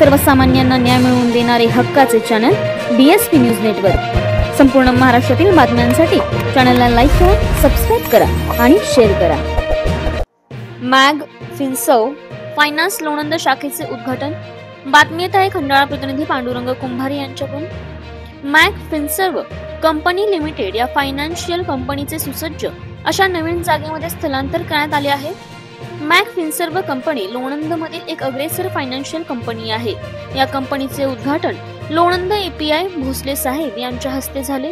सर्वसामान्यांना न्याय मिळवून देणारे हक्काचे चॅनल BSP न्यूज नेटवर्क। संपूर्ण महाराष्ट्रातील बातम्यांसाठी चॅनलला लाईक करा, सबस्क्राइब करा आणि शेअर करा। मॅग फिन्सर्व फायनान्स लोणंद शाखेचे उद्घाटन। बातमी येत आहे खंडाळा प्रतिनिधी पांडुरंग कुंभार यांच्याकडून। मॅग फिन्सर्व कंपनी लिमिटेड या फायनान्शियल कंपनीचे सुसज्ज अशा नवीन जागेमध्ये स्थलांतर करण्यात आले आहे। मॅग फिन्सर्व कंपनी लोणंद मधील एक अग्रेसर फायनान्शियल कंपनी आहे। या कंपनीचे उद्घाटन लोणंद API भोसले साहेब यांच्या हस्ते झाले।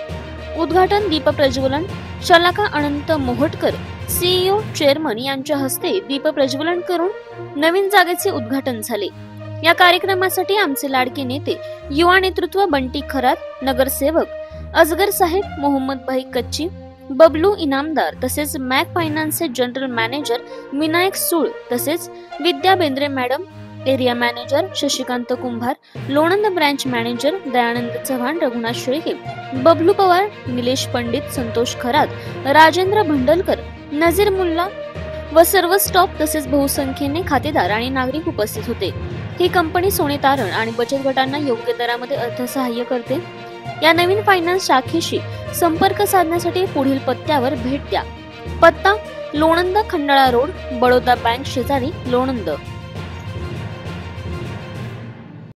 उद्घाटन दीप प्रज्वलन शलाका अनंत मोहटकर CEO चेअरमन यांच्या हस्ते दीप प्रज्वलन करून नवीन जागेचे उद्घाटन झाले। या कार्यक्रमासाठी आमचे लाडके नेते युवा नेतृत्व बंटी खरात, नगरसेवक असगर साहेब, मोहम्मद भाई कच्ची, बबलू इनामदार तसेच मॅग फायनान्सचे जनरल मॅनेजर विनायक सूळ तसेच Vidya Bendre madam, area manager Shashikant Kumbhar, Lonand branch manager Dayanand Chavan, Raghunath Shelke, Bablu Pawar, Nilesh Pandit, Santosh Kharat, Rajendra Bhandalkar, Nazir Mulla व सर्व स्टॉप तसेच बहुसंख्येने खातेदार आणि नागरिक उपस्थित होते। ही कंपनी सोने तारण आणि बचत गटांना योग्य दरामध्ये अर्थसहाय्य करते। या नवीन फायनान्स शाखेशी संपर्क साधण्यासाठी पुढील पत्त्यावर भेट द्या। पत्ता लोणंद खंडाळा रोड, बडोदा बँक शेजारी, लोणंद।